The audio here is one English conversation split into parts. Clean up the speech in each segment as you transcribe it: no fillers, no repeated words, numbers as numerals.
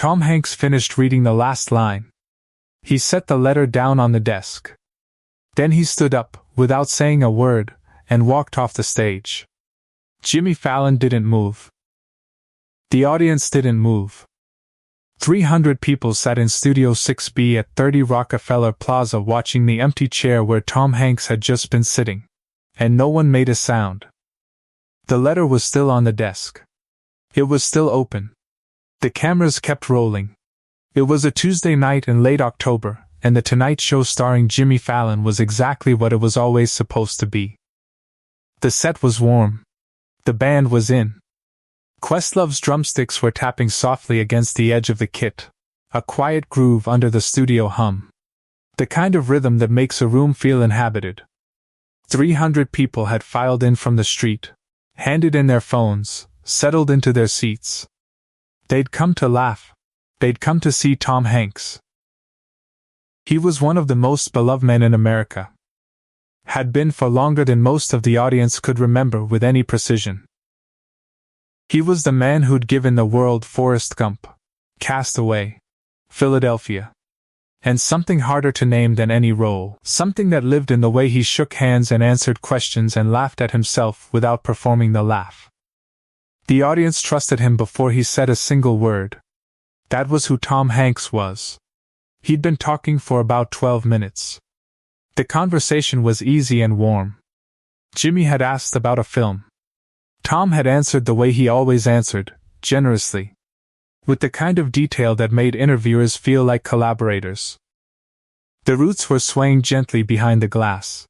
Tom Hanks finished reading the last line. He set the letter down on the desk. Then he stood up, without saying a word, and walked off the stage. Jimmy Fallon didn't move. The audience didn't move. 300 people sat in Studio 6B at 30 Rockefeller Plaza watching the empty chair where Tom Hanks had just been sitting, and no one made a sound. The letter was still on the desk. It was still open. The cameras kept rolling. It was a Tuesday night in late October, and The Tonight Show starring Jimmy Fallon was exactly what it was always supposed to be. The set was warm. The band was in. Questlove's drumsticks were tapping softly against the edge of the kit, a quiet groove under the studio hum. The kind of rhythm that makes a room feel inhabited. 300 people had filed in from the street, handed in their phones, settled into their seats. They'd come to laugh. They'd come to see Tom Hanks. He was one of the most beloved men in America. Had been for longer than most of the audience could remember with any precision. He was the man who'd given the world Forrest Gump, Cast Away, Philadelphia, and something harder to name than any role, something that lived in the way he shook hands and answered questions and laughed at himself without performing the laugh. The audience trusted him before he said a single word. That was who Tom Hanks was. He'd been talking for about 12 minutes. The conversation was easy and warm. Jimmy had asked about a film. Tom had answered the way he always answered, generously, with the kind of detail that made interviewers feel like collaborators. The Roots were swaying gently behind the glass.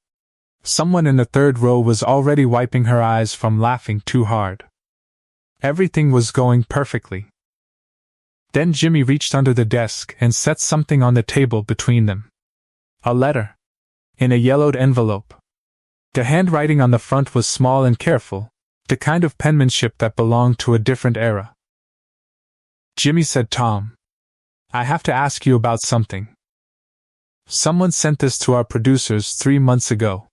Someone in the third row was already wiping her eyes from laughing too hard. Everything was going perfectly. Then Jimmy reached under the desk and set something on the table between them. A letter. In a yellowed envelope. The handwriting on the front was small and careful, the kind of penmanship that belonged to a different era. Jimmy said, "Tom, I have to ask you about something. Someone sent this to our producers 3 months ago.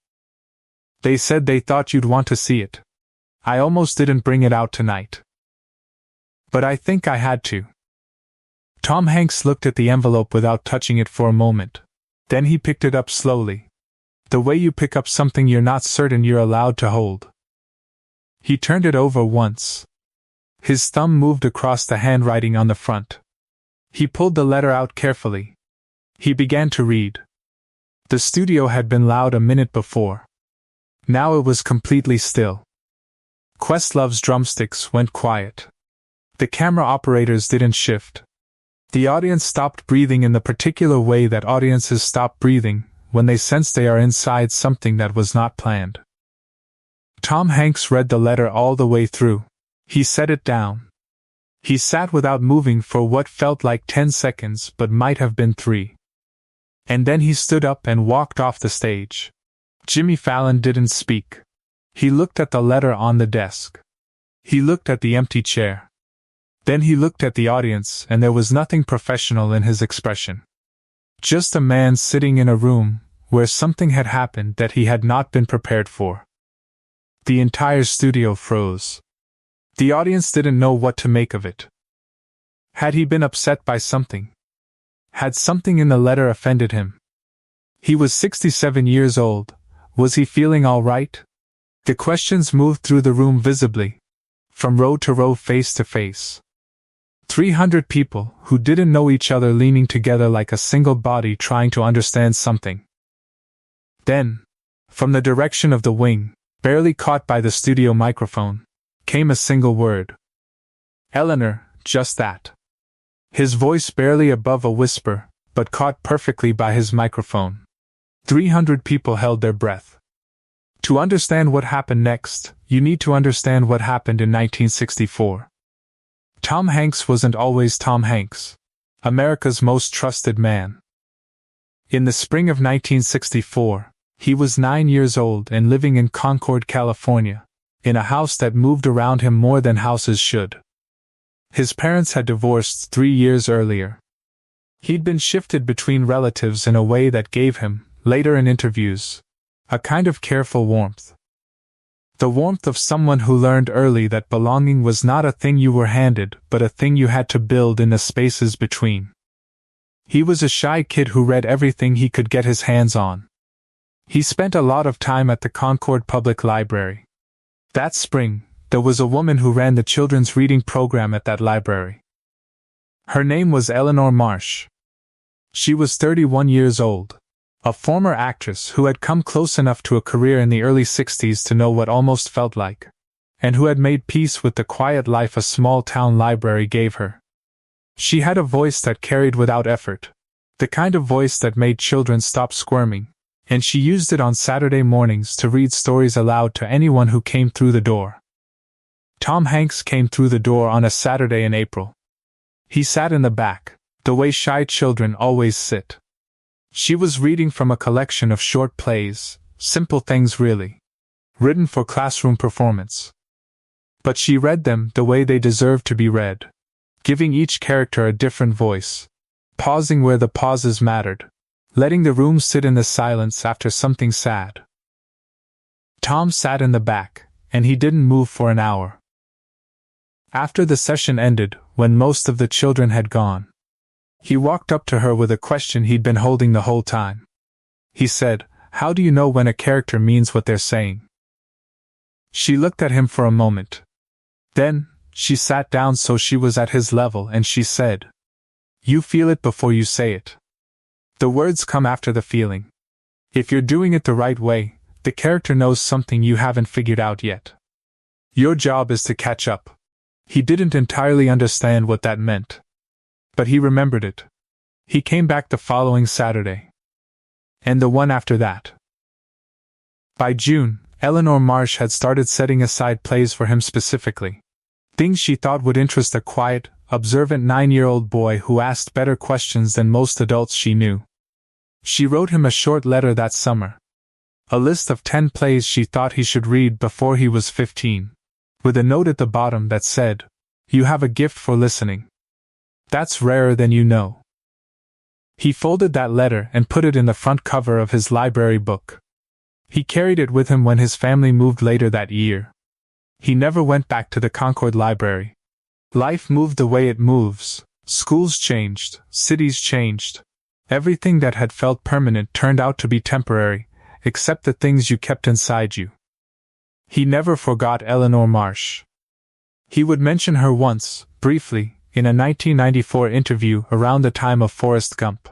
They said they thought you'd want to see it. I almost didn't bring it out tonight. But I think I had to." Tom Hanks looked at the envelope without touching it for a moment. Then he picked it up slowly. The way you pick up something you're not certain you're allowed to hold. He turned it over once. His thumb moved across the handwriting on the front. He pulled the letter out carefully. He began to read. The studio had been loud a minute before. Now it was completely still. Questlove's drumsticks went quiet. The camera operators didn't shift. The audience stopped breathing in the particular way that audiences stop breathing when they sense they are inside something that was not planned. Tom Hanks read the letter all the way through. He set it down. He sat without moving for what felt like 10 seconds but might have been 3. And then he stood up and walked off the stage. Jimmy Fallon didn't speak. He looked at the letter on the desk. He looked at the empty chair. Then he looked at the audience, and there was nothing professional in his expression. Just a man sitting in a room where something had happened that he had not been prepared for. The entire studio froze. The audience didn't know what to make of it. Had he been upset by something? Had something in the letter offended him? He was 67 years old. Was he feeling all right? The questions moved through the room visibly, from row to row, face to face. 300 people who didn't know each other leaning together like a single body trying to understand something. Then, from the direction of the wing, barely caught by the studio microphone, came a single word. "Eleanor, just that." His voice barely above a whisper, but caught perfectly by his microphone. 300 people held their breath. To understand what happened next, you need to understand what happened in 1964. Tom Hanks wasn't always Tom Hanks, America's most trusted man. In the spring of 1964, he was 9 years old and living in Concord, California, in a house that moved around him more than houses should. His parents had divorced 3 years earlier. He'd been shifted between relatives in a way that gave him, later in interviews, a kind of careful warmth. The warmth of someone who learned early that belonging was not a thing you were handed, but a thing you had to build in the spaces between. He was a shy kid who read everything he could get his hands on. He spent a lot of time at the Concord Public Library. That spring, there was a woman who ran the children's reading program at that library. Her name was Eleanor Marsh. She was 31 years old, a former actress who had come close enough to a career in the early 60s to know what almost felt like, and who had made peace with the quiet life a small-town library gave her. She had a voice that carried without effort, the kind of voice that made children stop squirming, and she used it on Saturday mornings to read stories aloud to anyone who came through the door. Tom Hanks came through the door on a Saturday in April. He sat in the back, the way shy children always sit. She was reading from a collection of short plays, simple things really, written for classroom performance. But she read them the way they deserved to be read, giving each character a different voice, pausing where the pauses mattered, letting the room sit in the silence after something sad. Tom sat in the back, and he didn't move for an hour. After the session ended, when most of the children had gone, he walked up to her with a question he'd been holding the whole time. He said, "How do you know when a character means what they're saying?" She looked at him for a moment. Then, she sat down so she was at his level and she said, "You feel it before you say it. The words come after the feeling. If you're doing it the right way, the character knows something you haven't figured out yet. Your job is to catch up." He didn't entirely understand what that meant, but he remembered it. He came back the following Saturday. And the one after that. By June, Eleanor Marsh had started setting aside plays for him specifically. Things she thought would interest a quiet, observant 9-year-old boy who asked better questions than most adults she knew. She wrote him a short letter that summer. A list of 10 plays she thought he should read before he was 15. With a note at the bottom that said, "You have a gift for listening. That's rarer than you know." He folded that letter and put it in the front cover of his library book. He carried it with him when his family moved later that year. He never went back to the Concord Library. Life moved the way it moves. Schools changed, cities changed. Everything that had felt permanent turned out to be temporary, except the things you kept inside you. He never forgot Eleanor Marsh. He would mention her once, briefly, in a 1994 interview around the time of Forrest Gump,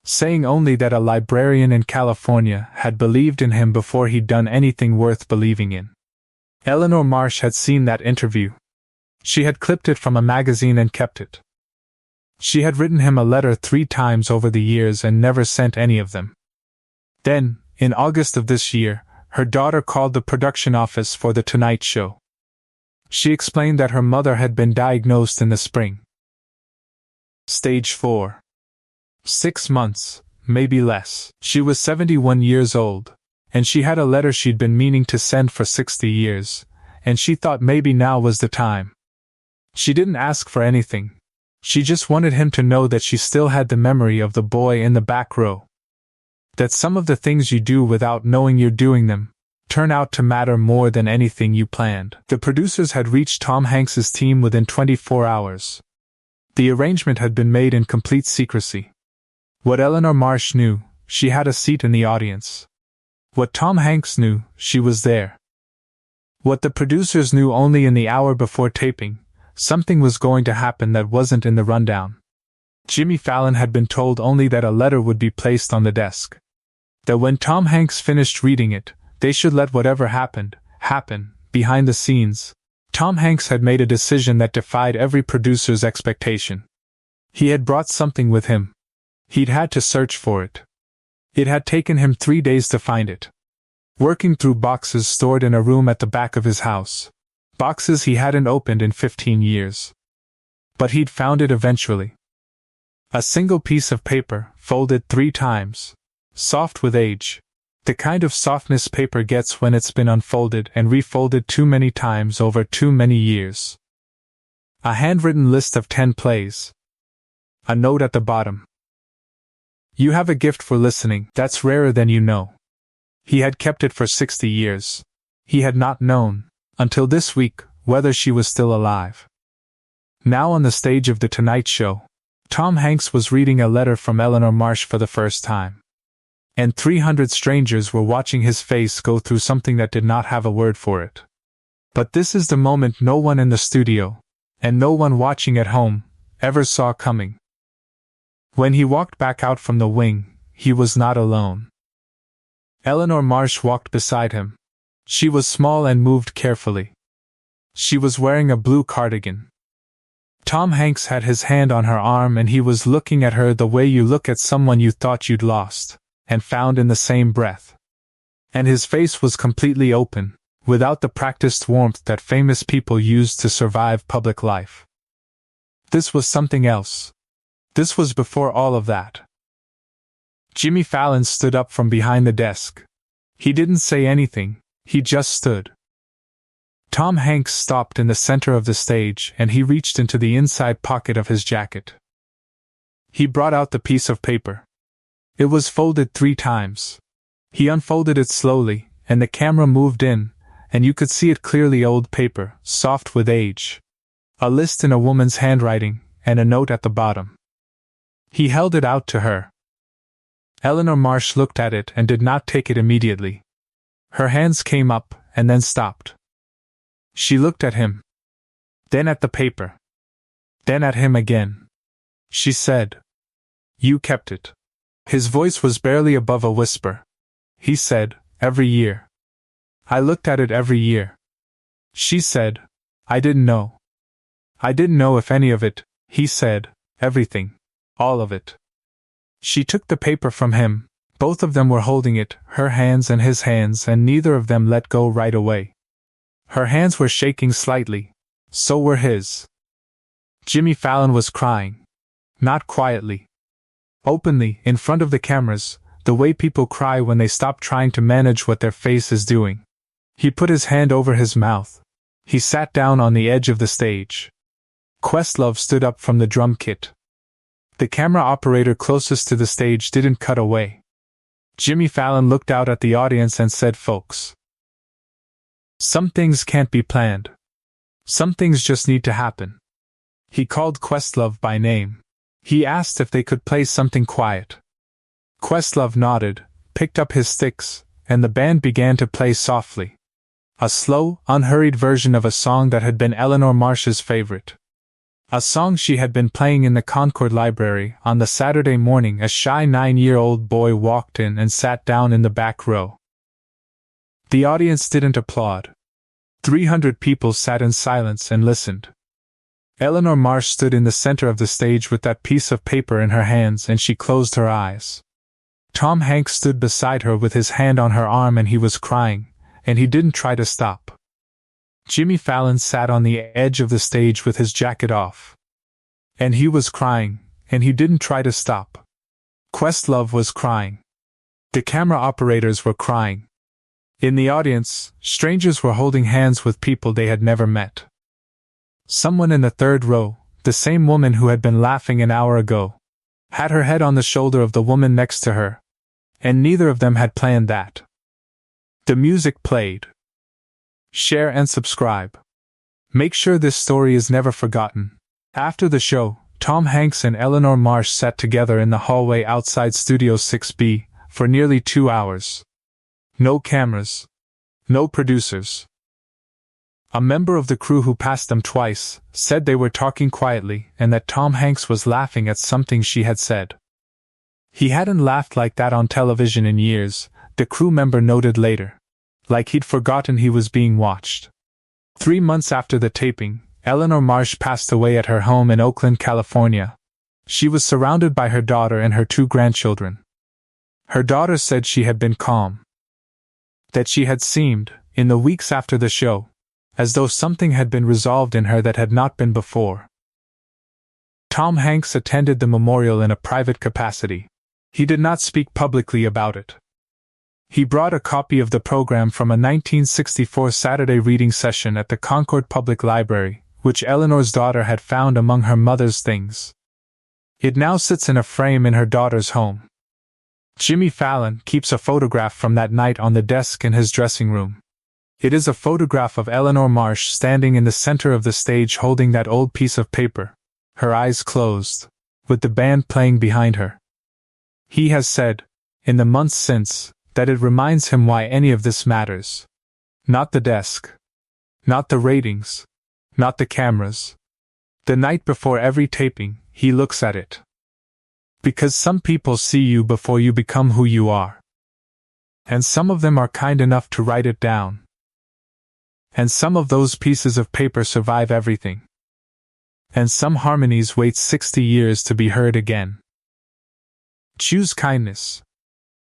saying only that a librarian in California had believed in him before he'd done anything worth believing in. Eleanor Marsh had seen that interview. She had clipped it from a magazine and kept it. She had written him a letter 3 times over the years and never sent any of them. Then, in August of this year, her daughter called the production office for The Tonight Show. She explained that her mother had been diagnosed in the spring. Stage 4. 6 months, maybe less. She was 71 years old, and she had a letter she'd been meaning to send for 60 years, and she thought maybe now was the time. She didn't ask for anything. She just wanted him to know that she still had the memory of the boy in the back row. That some of the things you do without knowing you're doing them turn out to matter more than anything you planned. The producers had reached Tom Hanks's team within 24 hours. The arrangement had been made in complete secrecy. What Eleanor Marsh knew, she had a seat in the audience. What Tom Hanks knew, she was there. What the producers knew only in the hour before taping, something was going to happen that wasn't in the rundown. Jimmy Fallon had been told only that a letter would be placed on the desk. That when Tom Hanks finished reading it, they should let whatever happened, happen, behind the scenes. Tom Hanks had made a decision that defied every producer's expectation. He had brought something with him. He'd had to search for it. It had taken him 3 days to find it. Working through boxes stored in a room at the back of his house. Boxes he hadn't opened in 15 years. But he'd found it eventually. A single piece of paper, folded 3 times. Soft with age. The kind of softness paper gets when it's been unfolded and refolded too many times over too many years. A handwritten list of 10 plays. A note at the bottom. "You have a gift for listening, that's rarer than you know." He had kept it for 60 years. He had not known, until this week, whether she was still alive. Now on the stage of The Tonight Show, Tom Hanks was reading a letter from Eleanor Marsh for the first time. And 300 strangers were watching his face go through something that did not have a word for it. But this is the moment no one in the studio, and no one watching at home, ever saw coming. When he walked back out from the wing, he was not alone. Eleanor Marsh walked beside him. She was small and moved carefully. She was wearing a blue cardigan. Tom Hanks had his hand on her arm and he was looking at her the way you look at someone you thought you'd lost, and found in the same breath. And his face was completely open, without the practiced warmth that famous people use to survive public life. This was something else. This was before all of that. Jimmy Fallon stood up from behind the desk. He didn't say anything, he just stood. Tom Hanks stopped in the center of the stage and he reached into the inside pocket of his jacket. He brought out the piece of paper. It was folded 3 times. He unfolded it slowly, and the camera moved in, and you could see it clearly: old paper, soft with age. A list in a woman's handwriting, and a note at the bottom. He held it out to her. Eleanor Marsh looked at it and did not take it immediately. Her hands came up, and then stopped. She looked at him. Then at the paper. Then at him again. She said, "You kept it." His voice was barely above a whisper. He said, "Every year." "I looked at it every year." She said, "I didn't know." "I didn't know if any of it," he said, "everything. All of it." She took the paper from him. Both of them were holding it, her hands and his hands, and neither of them let go right away. Her hands were shaking slightly. So were his. Jimmy Fallon was crying. Not quietly. Openly, in front of the cameras, the way people cry when they stop trying to manage what their face is doing. He put his hand over his mouth. He sat down on the edge of the stage. Questlove stood up from the drum kit. The camera operator closest to the stage didn't cut away. Jimmy Fallon looked out at the audience and said, "Folks, some things can't be planned. Some things just need to happen." He called Questlove by name. He asked if they could play something quiet. Questlove nodded, picked up his sticks, and the band began to play softly. A slow, unhurried version of a song that had been Eleanor Marsh's favorite. A song she had been playing in the Concord Library on the Saturday morning a shy 9-year-old boy walked in and sat down in the back row. The audience didn't applaud. 300 people sat in silence and listened. Eleanor Marsh stood in the center of the stage with that piece of paper in her hands and she closed her eyes. Tom Hanks stood beside her with his hand on her arm and he was crying, and he didn't try to stop. Jimmy Fallon sat on the edge of the stage with his jacket off. And he was crying, and he didn't try to stop. Questlove was crying. The camera operators were crying. In the audience, strangers were holding hands with people they had never met. Someone in the third row, the same woman who had been laughing an hour ago, had her head on the shoulder of the woman next to her. And neither of them had planned that. The music played. Share and subscribe. Make sure this story is never forgotten. After the show, Tom Hanks and Eleanor Marsh sat together in the hallway outside Studio 6B for nearly 2 hours. No cameras. No producers. A member of the crew who passed them twice said they were talking quietly and that Tom Hanks was laughing at something she had said. He hadn't laughed like that on television in years, the crew member noted later. Like he'd forgotten he was being watched. 3 months after the taping, Eleanor Marsh passed away at her home in Oakland, California. She was surrounded by her daughter and her 2 grandchildren. Her daughter said she had been calm. That she had seemed, in the weeks after the show, as though something had been resolved in her that had not been before. Tom Hanks attended the memorial in a private capacity. He did not speak publicly about it. He brought a copy of the program from a 1964 Saturday reading session at the Concord Public Library, which Eleanor's daughter had found among her mother's things. It now sits in a frame in her daughter's home. Jimmy Fallon keeps a photograph from that night on the desk in his dressing room. It is a photograph of Eleanor Marsh standing in the center of the stage holding that old piece of paper, her eyes closed, with the band playing behind her. He has said, in the months since, that it reminds him why any of this matters. Not the desk. Not the ratings. Not the cameras. The night before every taping, he looks at it. Because some people see you before you become who you are. And some of them are kind enough to write it down. And some of those pieces of paper survive everything. And some harmonies wait 60 years to be heard again. Choose kindness.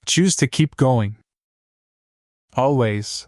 Choose to keep going. Always.